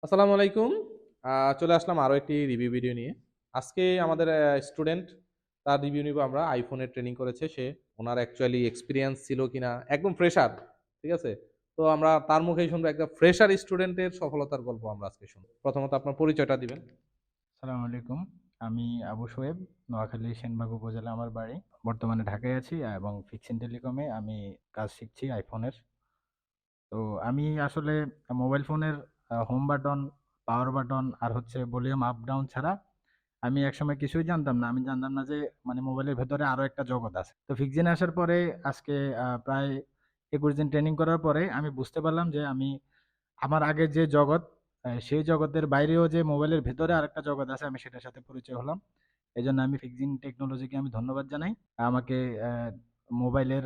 আসসালামু আলাইকুম। চলে আসলাম আরো একটি রিভিউ ভিডিও নিয়ে। আজকে আমাদের স্টুডেন্ট তার রিভিউ নিবো আমরা। আইফোনের ট্রেনিং করেছে সে। ওনার অ্যাকচুয়ালি এক্সপেরিয়েন্স ছিল কিনা, একদম ফ্রেশার। ঠিক আছে? তো আমরা তার মুখেই শুনবো একটা ফ্রেশার স্টুডেন্টের সফলতার গল্প আমরা আজকে শুনবো। প্রথমত আপনার পরিচয়টা দিবেন। আসসালামু আলাইকুম। আমি আবু শোয়েব, নোয়াখালী সেনবাগ উপজেলা আমার বাড়ি। বর্তমানে ঢাকায় আছি এবং ফিক্সিং টেলিকমে আমি কাজ শিখছি আইফোনের। তো আমি আসলে মোবাইল ফোনের হোম বাটন, পাওয়ার বাটন আর হচ্ছে ভলিউম আপ ডাউন ছাড়া আমি একসময় কিছুই জানতাম না। আমি জানতাম না যে মানে মোবাইলের ভেতরে আরো একটা জগৎ আছে। তো ফিক্সিনে আসার পরে আজকে প্রায় ২১ দিন ট্রেনিং করার পরে আমি বুঝতে পারলাম যে আমি আমার আগের যে জগৎ, সেই জগতের বাইরেও যে মোবাইলের ভেতরে আরেকটা জগৎ আছে, আমি সেটার সাথে পরিচয় হলাম। এজন্য আমি ফিক্সিং টেকনোলজিকে আমি ধন্যবাদ জানাই। আমাকে মোবাইলের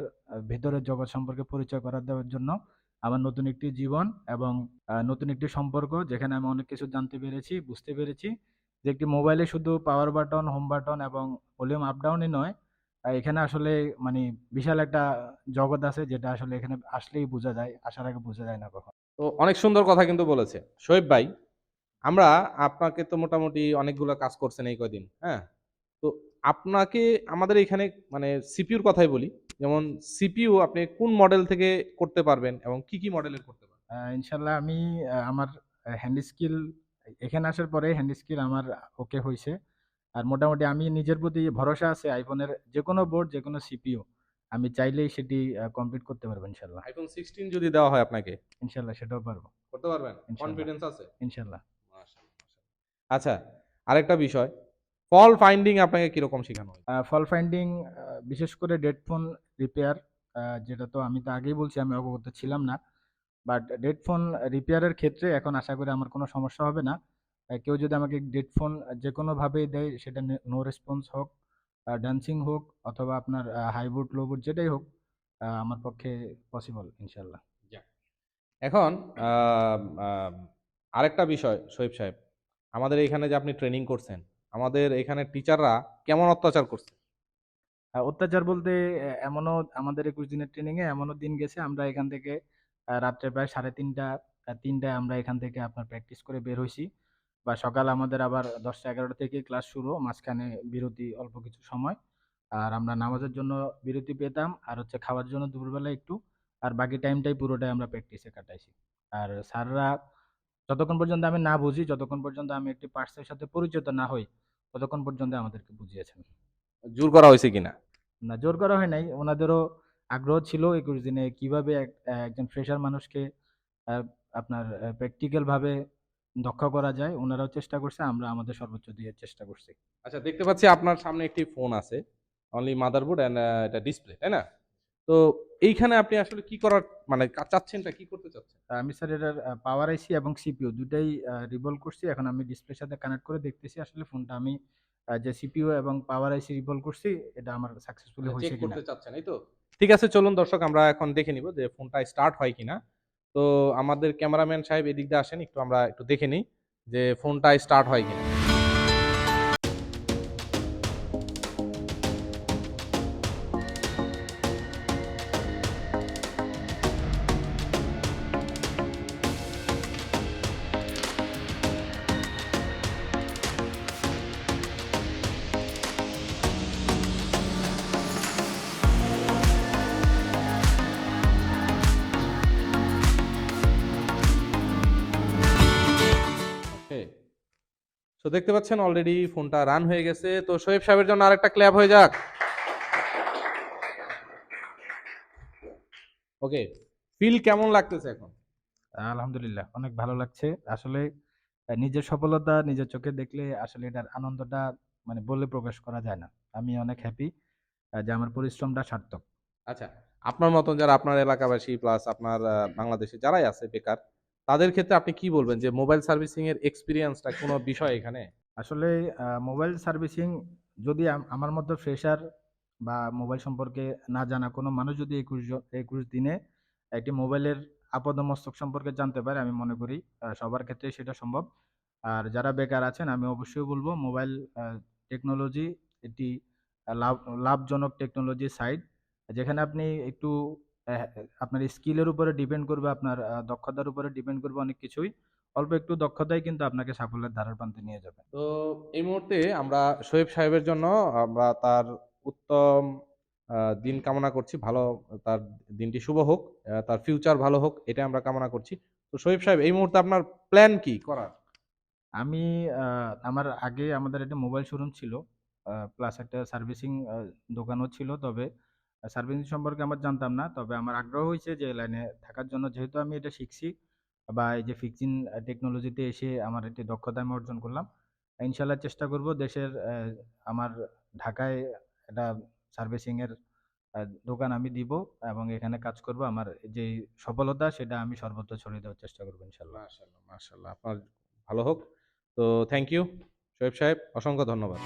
ভেতরের জগৎ সম্পর্কে পরিচয় করার দেওয়ার জন্য। আমার নতুন একটি জীবন এবং নতুন একটি সম্পর্ক, যেখানে আমি অনেক কিছু জানতে পেরেছি, বুঝতে পেরেছি যে একটি মোবাইলে শুধু পাওয়ার বাটন, হোম বাটন এবং ভলিউম আপ ডাউনই নয়, এখানে আসলে মানে বিশাল একটা জগৎ আছে, যেটা আসলে এখানে আসলেই বোঝা যায়, আসার আগে বোঝা যায় না কখনো। তো অনেক সুন্দর কথা কিন্তু বলেছে। শোয়েব ভাই, আমরা আপনাকে তো মোটামুটি অনেকগুলো কাজ করছেন এই কয়দিন, হ্যাঁ? তো আপনাকে আমাদের এখানে মানে সিপিইউর কথাই বলি। যেমন সিপিইউ আপনি কোন মডেল থেকে করতে পারবেন এবং কি, কি মডেলের করতে পারবেন? ইনশাল্লাহ আমি আমার হ্যান্ড স্কিল এখানে আসার পরে হ্যান্ড স্কিল আমার ওকে হয়েছে। আর মোটামুটি আমি নিজের প্রতি ভরসা আছে, আইফোনের যেকোনো বোর্ড, যেকোনো সিপিইউ আমি চাইলেই সেটি কমপ্লিট করতে পারবো ইনশাল্লাহ। iPhone 16 যদি দেওয়া হয় আপনাকে, ইনশাল্লাহ সেটাও পারবো। করতে পারবেন? ইনশাল্লাহ। কনফিডেন্স আছে? ইনশাল্লাহ। মাশাআল্লাহ, মাশাআল্লাহ। আচ্ছা, আরেকটা বিষয়, ফল্ট ফাইন্ডিং আপনাকে কিরকম শেখানো হয়েছে? ফল ফাইন্ডিং, বিশেষ করে ডেড ফোন রিপেয়ার, যেটা তো আমি তো আগেই বলছি আমি অবগত ছিলাম না। বাট ডেড ফোন রিপেয়ারের ক্ষেত্রে এখন আশা করি আমার কোনো সমস্যা হবে না। কেউ যদি আমাকে ডেড ফোন যে কোনোভাবেই দেয়, সেটা নো রেসপন্স হোক, ডান্সিং হোক, অথবা আপনার হাই বুট লো বুট যেটাই হোক, আমার পক্ষে পসিবল ইনশাল্লাহ। যাক। এখন আম আম আরেকটা বিষয় শহীব সাহেব, আমাদের এখানে যে আপনি ট্রেনিং করছেন, আমাদের এখানে টিচাররা কেমন অত্যাচার করছে? অত্যাচার বলতে এমনও আমাদের ২১ দিনের ট্রেনিংয়ে এমনও দিন গেছে আমরা এখান থেকে রাত্রে প্রায় ৩:৩০ আমরা এখান থেকে আপনার প্র্যাকটিস করে বের হইছি। বা সকাল আমাদের আবার ১০টা ১১টা থেকে ক্লাস শুরু, মাঝখানে বিরতি অল্প কিছু সময়। আর আমরা নামাজের জন্য বিরতি পেতাম, আর হচ্ছে খাওয়ার জন্য দুপুরবেলা একটু। আর বাকি টাইমটাই পুরোটাই আমরা প্র্যাকটিসে কাটাইছি। আর স্যাররা যতক্ষণ পর্যন্ত আমি না বুঝি, যতক্ষণ পর্যন্ত আমি একটি পার্টসের সাথে পরিচিত না হই, ততক্ষণ পর্যন্ত আমাদেরকে বুঝিয়েছেন। জোর করা হয়েছে কিনা? না, জোর করা হয় নাই। উনাদেরও আগ্রহ ছিল ২১ দিনে কিভাবে একজন ফ্রেশার মানুষকে আ আপনার প্র্যাকটিক্যাল ভাবে দক্ষ করা যায়। উনারাও চেষ্টা করছে, আমরা আমাদের সর্বোচ্চ দিয়ে চেষ্টা করছি। আচ্ছা, দেখতে পাচ্ছি আপনার সামনে একটি ফোন আছে। অনলি মাদারবোর্ড অ্যান্ড এটা ডিসপ্লে, তাই না? তো এইখানে আপনি আসলে কি করার মানে চাচ্ছেনটা কি করতে চাচ্ছেন? আমি স্যার এটার পাওয়ার আইসি এবং সিপিইউ ২ টাই রিভলভ করছি। এখন আমি ডিসপ্লের সাথে কানেক্ট করে দেখতেছি আসলে ফোনটা আমি যে সিপিইউ এবং পাওয়ার আইসি রিভলভ করছি, এটা আমার সাকসেসফুলি আচ্ছা, চেক হইছে কিনা। করতে চাচ্ছেন, এই তো? ঠিক আছে, চলুন দর্শক আমরা এখন দেখে নিব যে ফোনটা স্টার্ট হয় কিনা। তো আমাদের ক্যামেরাম্যান সাহেব এদিক দিয়ে আসেন, একটু আমরা একটু দেখে নিই যে ফোনটা স্টার্ট হয় কিনা। ওকে। তো দেখতে পাচ্ছেন অলরেডি ফোনটা রান হয়ে গেছে। তো শোয়েব সাহেবের জন্য আরেকটা ক্ল্যাপ হয়ে যাক। ওকে। ফিল কেমন লাগতেছে এখন? আলহামদুলিল্লাহ অনেক ভালো লাগছে। আসলে নিজের সফলতা নিজের চোখে দেখলে আসলে এটার আনন্দটা মানে বলে প্রকাশ করা যায় না। আমি অনেক হ্যাপি যে আমার পরিশ্রমটা সার্থক। আচ্ছা, আপনার মতন যারা আপনার এলাকাবাসী প্লাস আপনার বাংলাদেশে যারাই আছে বেকার, তাদের ক্ষেত্রে আপনি কি বলবেন যে মোবাইল সার্ভিসিং এর এক্সপেরিয়েন্সটা কোনো বিষয় এখানে? আসলে মোবাইল সার্ভিসিং যদি আমার মতো ফ্রেশার বা মোবাইল সম্পর্কে না জানা কোনো মানুষ যদি ২১ দিনে একটি মোবাইলের আপাদমস্তক সম্পর্কে জানতে পারে, আমি মনে করি সবার ক্ষেত্রেই সেটা সম্ভব। আর যারা বেকার আছেন আমি অবশ্যই বলব মোবাইল আ টেকনোলজি এটি লাভ লাভজনক টেকনোলজি সাইট। যেখানে আপনি একটু আপনার স্কিলের উপরে ডিপেন্ড করবে, আপনার দক্ষতার উপরে ডিপেন্ড করবে অনেক কিছুই। অল্প একটু দক্ষতাই কিন্তু আপনাকে সাফল্যের ধারার প্রান্তে নিয়ে যাবে। তো এই মুহূর্তে আমরা শোয়েব সাহেবের জন্য আমরা তার উত্তম দিন কামনা করছি। ভালো তার দিনটি শুভ হোক, তার ফিউচার ভালো হোক এটাই আমরা কামনা করছি। তো শোয়েব সাহেব এই মুহূর্তে আপনার প্ল্যান কি করার? আমি আমার আগে আমাদের একটা মোবাইল শোরুম ছিল। প্লাস একটা সার্ভিসিং দোকানও ছিল। তবে সার্ভিসিং সম্পর্কে আমার জানতাম না। তবে আমার আগ্রহ হইছে যে লাইনে থাকার জন্য, যেহেতু আমি এটা শিখছি বা এই যে ফিক্সিং টেকনোলজিতে এসে আমার একটি দক্ষতা আমি অর্জন করলাম। ইনশাআল্লাহ চেষ্টা করব দেশের আমার ঢাকায় একটা সার্ভিসিং এর আ দোকান আমি দিব এবং এখানে কাজ করব। আমার যেই সফলতা সেটা আমি সর্বত্র ছড়িয়ে দেওয়ার চেষ্টা করব ইনশাআল্লাহ। মাশাআল্লাহ, মাশাআল্লাহ। আপনার ভালো হোক। তো থ্যাংক ইউ শোয়েব সাহেব। অসংখ্য ধন্যবাদ।